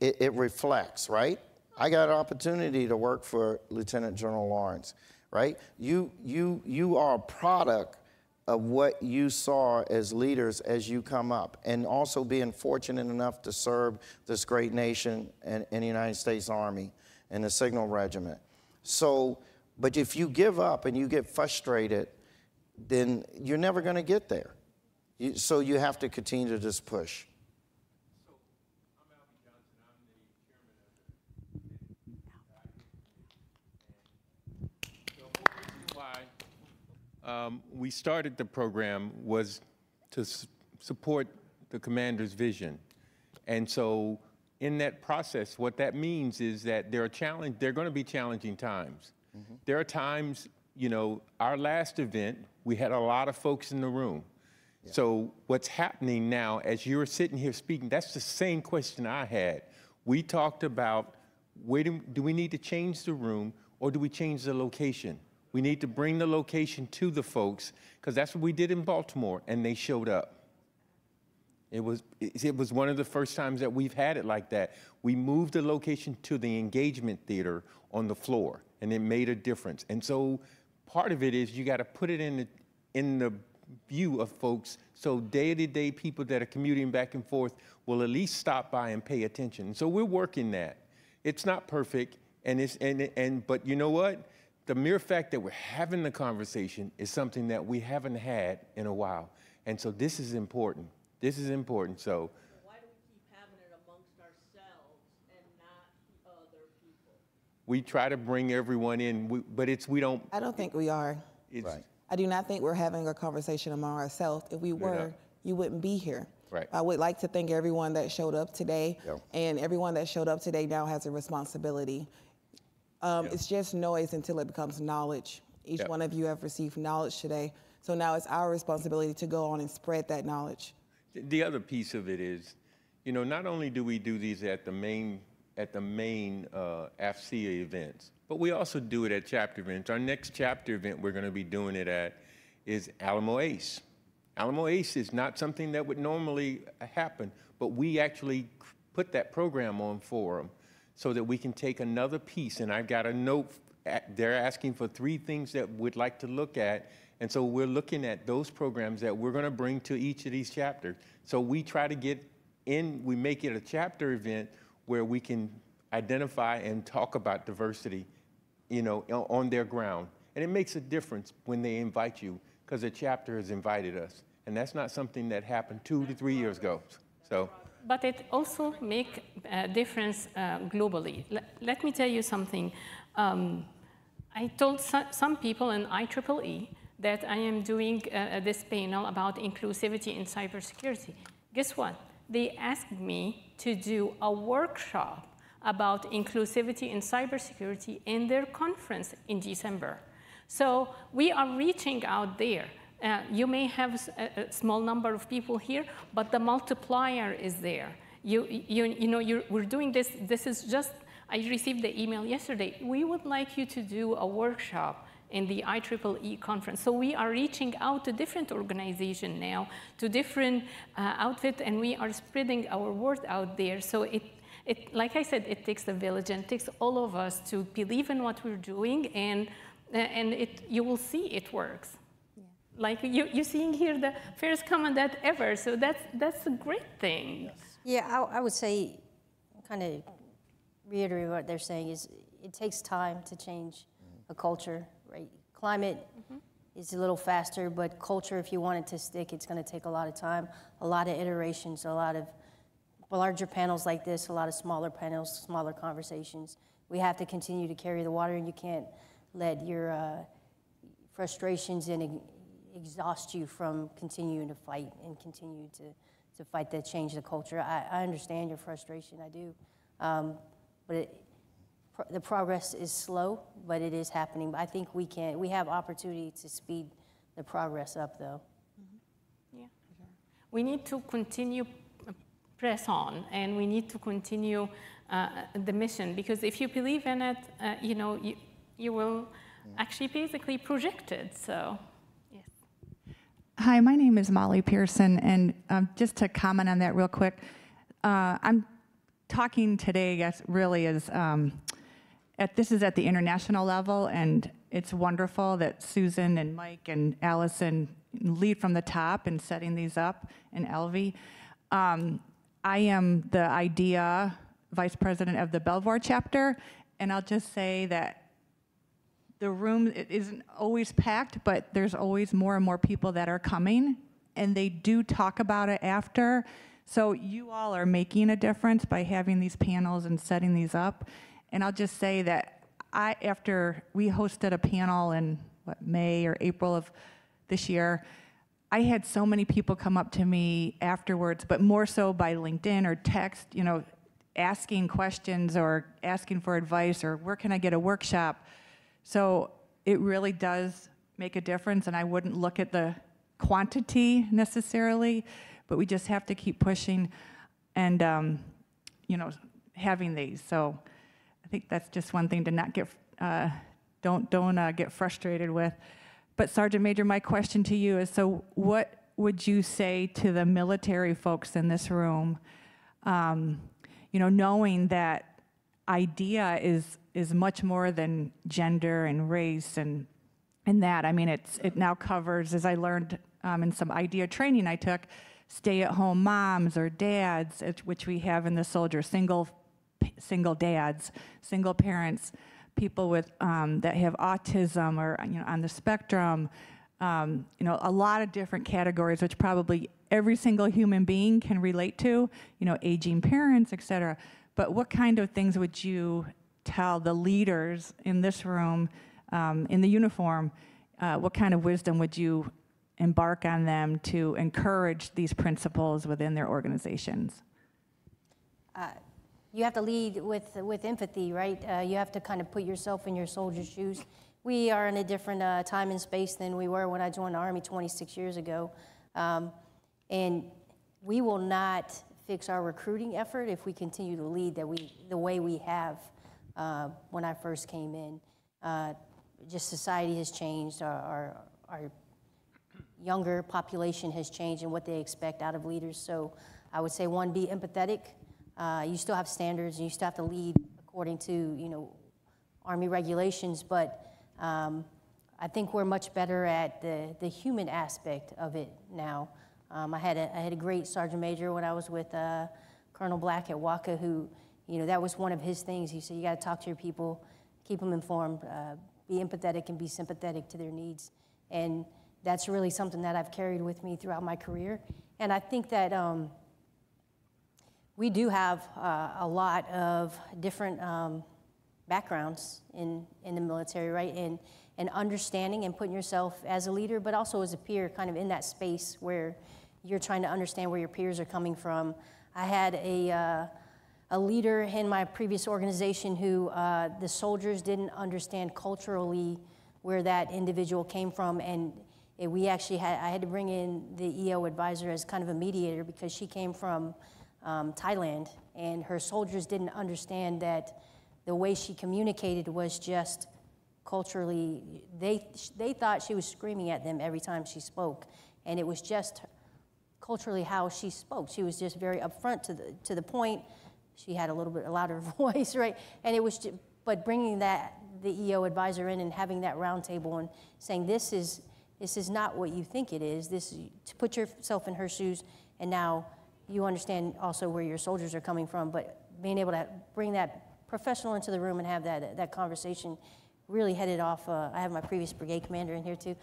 S5: it reflects, right? I got an opportunity to work for Lieutenant General Lawrence, right? You are a product of what you saw as leaders as you come up, and also being fortunate enough to serve this great nation and the United States Army and the Signal Regiment. So, but if you give up and you get frustrated, then you're never going to get there. So you have to continue to just push.
S13: We started the program was to support the commander's vision. And so in that process, what that means is that there are going to be challenging times. There are times, you know, our last event, we had a lot of folks in the room. Yeah. So what's happening now, as you're sitting here speaking, that's the same question I had. We talked about, do we need to change the room or do we change the location? We need to bring the location to the folks, because that's what we did in Baltimore, and they showed up. It was one of the first times that we've had it like that. We moved the location to the engagement theater on the floor, and it made a difference. And so part of it is you got to put it in the view of folks, so day-to-day people that are commuting back and forth will at least stop by and pay attention. So we're working that. It's not perfect, but you know what? The mere fact that we're having the conversation is something that we haven't had in a while. And so this is important. This is important. So
S12: why do we keep having it amongst ourselves and not the other people?
S13: We try to bring everyone in, but we don't.
S6: I don't think we are.
S5: Right.
S6: I do not think we're having a conversation among ourselves. If we were, you wouldn't be here.
S13: Right.
S6: I would like to thank everyone that showed up today, and everyone that showed up today now has a responsibility. It's just noise until it becomes knowledge. Each one of you have received knowledge today, so now it's our responsibility to go on and spread that knowledge.
S13: The other piece of it is, you know, not only do we do these at the main AFCEA events, but we also do it at chapter events. Our next chapter event we're going to be doing it at is Alamo Ace. Alamo Ace is not something that would normally happen, but we actually put that program on for them so that we can take another piece. And I've got a note, they're asking for 3 things that we'd like to look at. And so we're looking at those programs that we're going to bring to each of these chapters. So we try to we make it a chapter event where we can identify and talk about diversity, you know, on their ground. And it makes a difference when they invite you, because a chapter has invited us. And that's not something that happened 2 to 3 years ago. So.
S3: But it also makes a difference globally. Let me tell you something. I told some people in IEEE that I am doing this panel about inclusivity in cybersecurity. Guess what? they asked me to do a workshop about inclusivity in cybersecurity in their conference in December. So we are reaching out there. You may have a small number of people here, but the multiplier is there. We're doing this. This is just, I received the email yesterday. We would like you to do a workshop in the IEEE conference. So we are reaching out to different organizations now, to different outfits, and we are spreading our word out there. So like I said, it takes a village, and it takes all of us to believe in what we're doing, and you will see it works. Yeah. Like you're seeing here the first commandant ever, so that's a great thing. Yes.
S4: Yeah, I would say, kind of reiterate what they're saying, is it takes time to change a culture, right? Climate is a little faster, but culture, if you want it to stick, it's going to take a lot of time, a lot of iterations, a lot of larger panels like this, a lot of smaller panels, smaller conversations. We have to continue to carry the water, and you can't let your frustrations exhaust you from continuing to fight and continue to fight to change the culture. I understand your frustration, I do. But the progress is slow, but it is happening. I think we have opportunity to speed the progress up, though.
S3: Yeah. We need to continue press on, and we need to continue the mission, because if you believe in it, you will actually basically project it. So, yes.
S14: Hi, my name is Molly Pearson, and just to comment on that real quick, I'm talking today, I guess, really is, this is at the international level, and it's wonderful that Susan and Mike and Allison lead from the top in setting these up, and Elvie. I am the IDEA Vice President of the Belvoir chapter, and I'll just say that the room, it isn't always packed, but there's always more and more people that are coming, and they do talk about it after. So you all are making a difference by having these panels and setting these up. And I'll just say that after we hosted a panel in May or April of this year, I had so many people come up to me afterwards, but more so by LinkedIn or text, asking questions or asking for advice or where can I get a workshop. So it really does make a difference, and I wouldn't look at the quantity necessarily, but we just have to keep pushing and, having these. So I think that's just one thing to not get, don't get frustrated with. But Sergeant Major, my question to you is, so what would you say to the military folks in this room, knowing that IDEA is much more than gender and race and that. I mean, it now covers, as I learned in some IDEA training I took, stay-at-home moms or dads, which we have in the soldiers, single dads, single parents, people with that have autism or on the spectrum, a lot of different categories, which probably every single human being can relate to, aging parents, et cetera. But what kind of things would you tell the leaders in this room, in the uniform, what kind of wisdom would you embark on them to encourage these principles within their organizations?
S4: You have to lead with empathy, right? You have to kind of put yourself in your soldier's shoes. We are in a different time and space than we were when I joined the Army 26 years ago. And we will not fix our recruiting effort if we continue to lead the way we have when I first came in. Just society has changed. Our younger population has changed and what they expect out of leaders. So I would say, one, be empathetic. You still have standards, and you still have to lead according to Army regulations, but I think we're much better at the human aspect of it now. I had a great sergeant major when I was with Colonel Black at WACA, who, that was one of his things. He said, you got to talk to your people, keep them informed, be empathetic and be sympathetic to their needs. And that's really something that I've carried with me throughout my career. And I think that we do have a lot of different backgrounds in the military, right? And understanding and putting yourself as a leader, but also as a peer, kind of in that space where you're trying to understand where your peers are coming from. I had a leader in my previous organization who the soldiers didn't understand culturally where that individual came from, and we actually I had to bring in the EO advisor as kind of a mediator because she came from Thailand, and her soldiers didn't understand that the way she communicated was just culturally, they thought she was screaming at them every time she spoke, and it was just culturally how she spoke. She was just very upfront to the point. She had a little bit louder voice, right? And it was just, but bringing the EO advisor in and having that round table and saying this is not what you think it is. To put yourself in her shoes, and now you understand also where your soldiers are coming from. But being able to bring that professional into the room and have that conversation really headed off. I have my previous brigade commander in here too.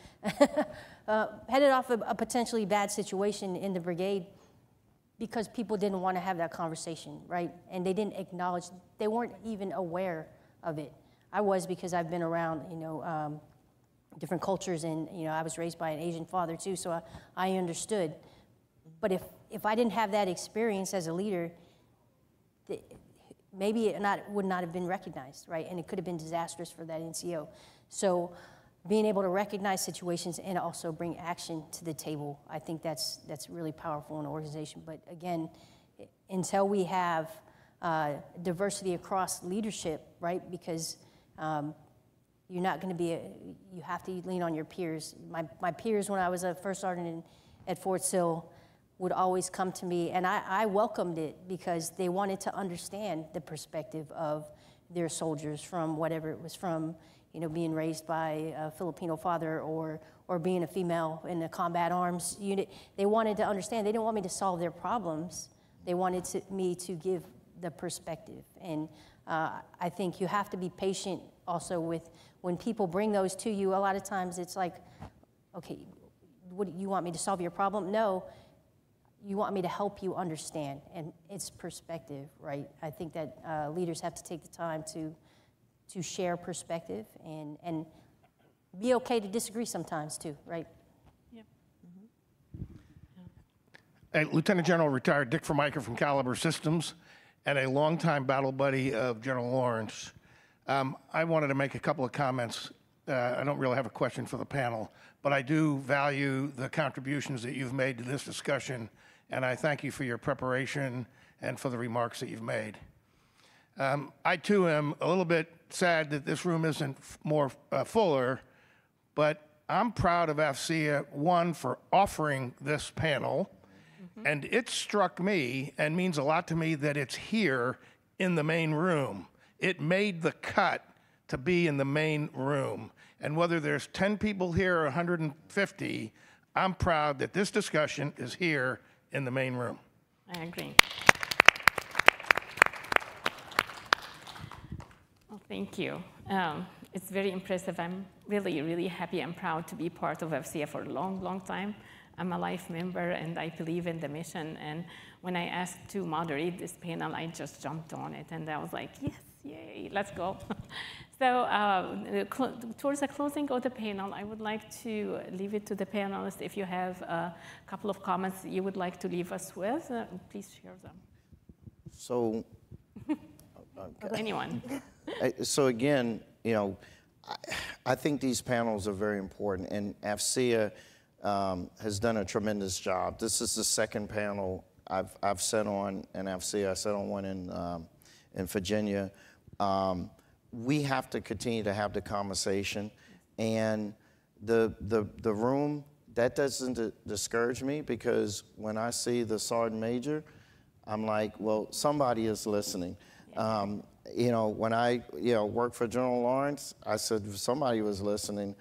S4: Headed off a potentially bad situation in the brigade because people didn't want to have that conversation, right? And they didn't acknowledge. They weren't even aware of it. I was, because I've been around, different cultures, and I was raised by an Asian father too, so I understood. But if I didn't have that experience as a leader, maybe it would not have been recognized, right? And it could have been disastrous for that NCO. So being able to recognize situations and also bring action to the table, I think that's really powerful in an organization. But again, until we have diversity across leadership, right? Because you're not going to be, you have to lean on your peers. My peers, when I was a first sergeant at Fort Sill, would always come to me, and I welcomed it because they wanted to understand the perspective of their soldiers from whatever it was from, being raised by a Filipino father or being a female in the combat arms unit. They wanted to understand. They didn't want me to solve their problems. They wanted me to give the perspective. And I think you have to be patient also with when people bring those to you. A lot of times it's like, okay, what, you want me to solve your problem? No. You want me to help you understand, and it's perspective, right? I think that leaders have to take the time to share perspective and be okay to disagree sometimes too, right?
S3: Yep.
S15: Hey, Lieutenant General retired Dick Formica from Caliber Systems and a longtime battle buddy of General Lawrence. I wanted to make a couple of comments. I don't really have a question for the panel, but I do value the contributions that you've made to this discussion, and I thank you for your preparation and for the remarks that you've made. I too am a little bit sad that this room isn't more fuller, but I'm proud of AFCEA, one, for offering this panel, and it struck me and means a lot to me that it's here in the main room. It made the cut to be in the main room. And whether there's 10 people here or 150, I'm proud that this discussion is here in the main room.
S3: I agree. Well, thank you. It's very impressive. I'm really, really happy and proud to be part of AFCEA for a long, long time. I'm a life member, and I believe in the mission. And when I asked to moderate this panel, I just jumped on it, and I was like, yes, yay, let's go. So towards the closing of the panel, I would like to leave it to the panelists. If you have a couple of comments you would like to leave us with, please share them.
S5: So,
S3: anyone.
S5: So again, I think these panels are very important, and AFCEA has done a tremendous job. This is the second panel I've sat on in AFCEA. I sat on one in Virginia. We have to continue to have the conversation, and the room, that doesn't discourage me, because when I see the sergeant major, I'm like, well, somebody is listening. When I worked for General Lawrence, I said somebody was listening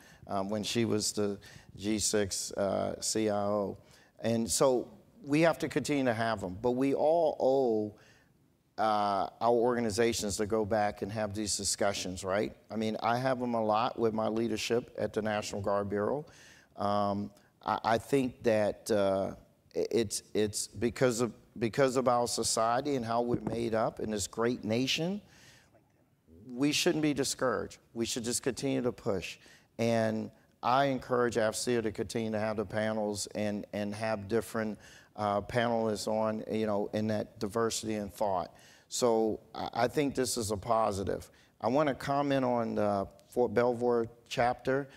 S5: when she was the G6 CIO. And so we have to continue to have them, but we all owe our organizations to go back and have these discussions, right? I mean, I have them a lot with my leadership at the National Guard Bureau. I think that it's because of our society and how we're made up in this great nation. We shouldn't be discouraged. We should just continue to push. And I encourage AFCEA to continue to have the panels and have different panelists on, in that diversity in thought. So I think this is a positive. I want to comment on the Fort Belvoir chapter,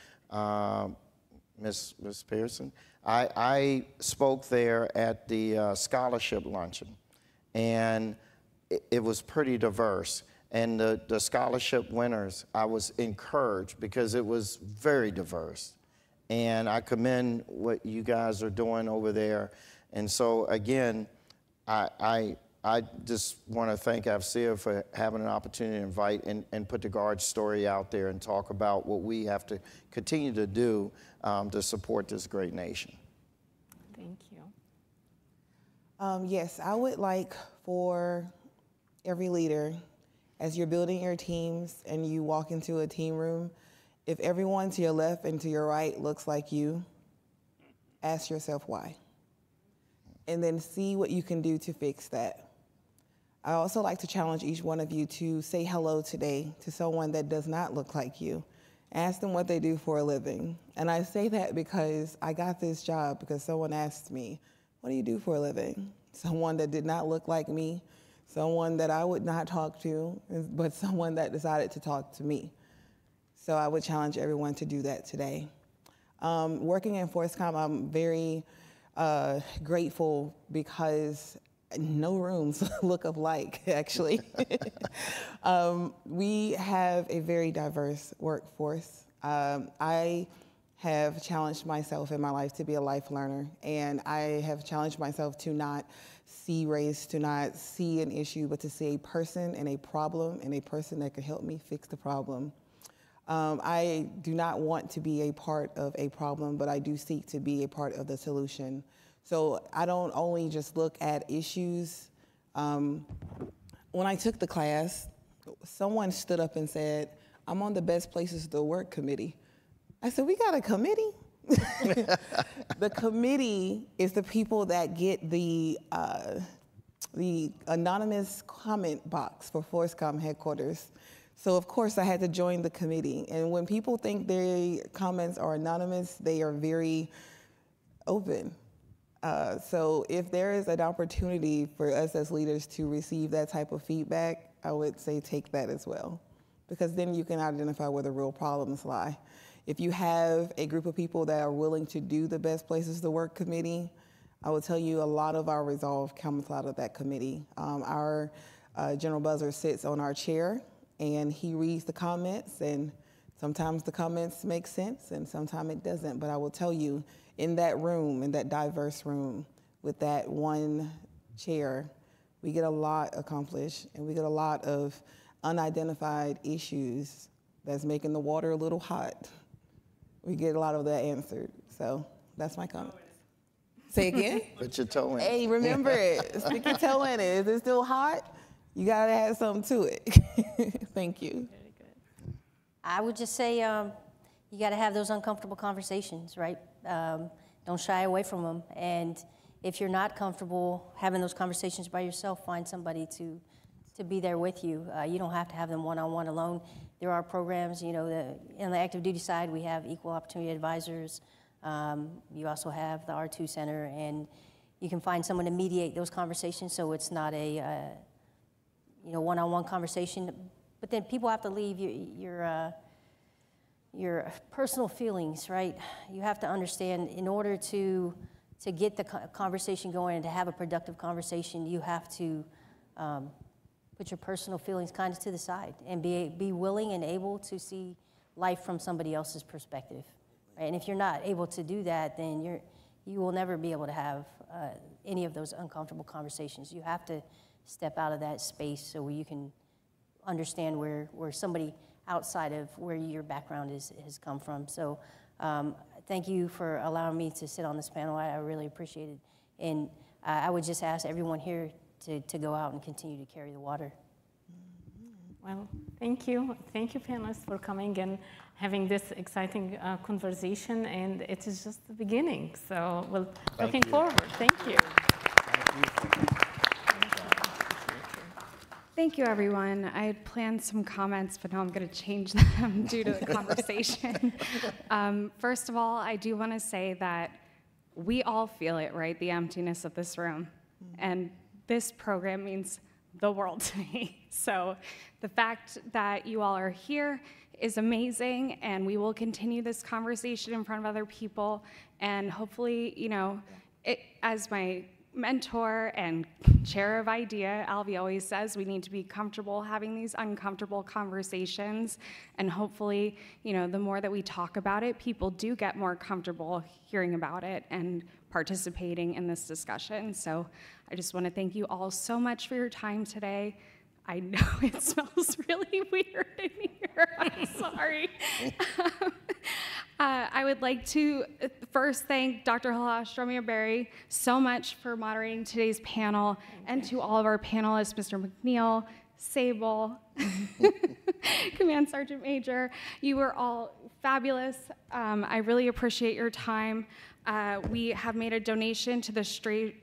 S5: Ms. Pearson. I spoke there at the scholarship luncheon, and it was pretty diverse. And the scholarship winners, I was encouraged because it was very diverse. And I commend what you guys are doing over there. And so, again, I just want to thank AFCEA for having an opportunity to invite and put the Guard's story out there and talk about what we have to continue to do to support this great nation.
S3: Thank you.
S6: Yes, I would like for every leader, as you're building your teams and you walk into a team room, if everyone to your left and to your right looks like you, ask yourself why. And then see what you can do to fix that. I also like to challenge each one of you to say hello today to someone that does not look like you. Ask them what they do for a living. And I say that because I got this job because someone asked me, what do you do for a living? Someone that did not look like me, someone that I would not talk to, but someone that decided to talk to me. So I would challenge everyone to do that today. Working in ForceCom, I'm very grateful because no rooms look alike, actually. We have a very diverse workforce. I have challenged myself in my life to be a life learner, and I have challenged myself to not see race, to not see an issue, but to see a person and a problem and a person that can help me fix the problem. I do not want to be a part of a problem, but I do seek to be a part of the solution. So I don't only just look at issues. When I took the class, someone stood up and said, I'm on the best places to work committee. I said, we got a committee? The committee is the people that get the anonymous comment box for ForceCom headquarters. So of course I had to join the committee. And when people think their comments are anonymous, they are very open. So if there is an opportunity for us as leaders to receive that type of feedback, I would say take that as well, because then you can identify where the real problems lie. If you have a group of people that are willing to do the best places to work committee, I will tell you a lot of our resolve comes out of that committee. Our General Buzzer sits on our chair and he reads the comments, and sometimes the comments make sense and sometimes it doesn't. But I will tell you, in that room, in that diverse room, with that one chair, we get a lot accomplished and we get a lot of unidentified issues that's making the water a little hot. We get a lot of that answered. So that's my comment. Say again?
S5: Put your toe in.
S6: Hey, remember it. Stick your toe in it. Is it still hot? You gotta add something to it. Thank you.
S3: Very good.
S4: I would just say you got to have those uncomfortable conversations, right? Don't shy away from them. And if you're not comfortable having those conversations by yourself, find somebody to be there with you. You don't have to have them one-on-one alone. There are programs, on the active duty side, we have equal opportunity advisors. You also have the R2 Center, and you can find someone to mediate those conversations so it's not a one-on-one conversation. But then people have to leave your personal feelings, right? You have to understand, in order to get the conversation going and to have a productive conversation, you have to put your personal feelings kind of to the side and be willing and able to see life from somebody else's perspective. Right? And if you're not able to do that, then you will never be able to have any of those uncomfortable conversations. You have to step out of that space so you can understand where somebody outside of where your background has come from. So thank you for allowing me to sit on this panel. I really appreciate it. And I would just ask everyone here to go out and continue to carry the water.
S3: Well, thank you. Thank you, panelists, for coming and having this exciting conversation. And it is just the beginning. So we're looking forward. Thank you.
S5: Thank you.
S1: Thank you, everyone. I had planned some comments, but now I'm going to change them due to the conversation. First of all, I do want to say that we all feel it, right? The emptiness of this room. And this program means the world to me. So the fact that you all are here is amazing, and we will continue this conversation in front of other people. And hopefully, you know, as my mentor and chair of IDEA, Alvy always says we need to be comfortable having these uncomfortable conversations. And hopefully, you know, the more that we talk about it, people do get more comfortable hearing about it and participating in this discussion. So I just want to thank you all so much for your time today. I know it smells really weird in here. I'm sorry. I would like to first thank Dr. Halash-Dromia-Berry so much for moderating today's panel, and to all of our panelists, Mr. McNeil, Sable, Command Sergeant Major. You were all fabulous. I really appreciate your time. We have made a donation to the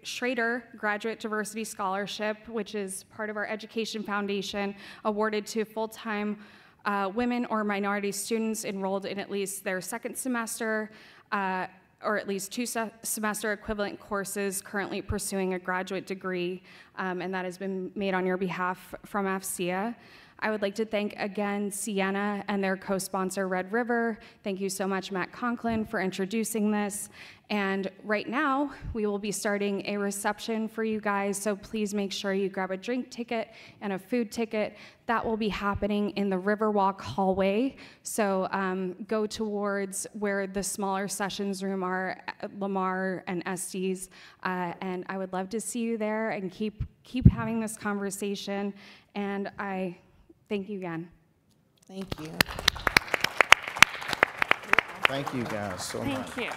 S1: Schrader Graduate Diversity Scholarship, which is part of our Education Foundation, awarded to full-time women or minority students enrolled in at least their second semester or at least two semester equivalent courses currently pursuing a graduate degree, and that has been made on your behalf from AFCEA. I would like to thank again Sienna and their co-sponsor Red River. Thank you so much, Matt Conklin, for introducing this. And right now, we will be starting a reception for you guys, so please make sure you grab a drink ticket and a food ticket. That will be happening in the Riverwalk hallway. So go towards where the smaller sessions room are, Lamar and Estes, and I would love to see you there and keep having this conversation. And I thank you again.
S6: Thank you.
S5: Thank you guys so much.
S3: Thank you.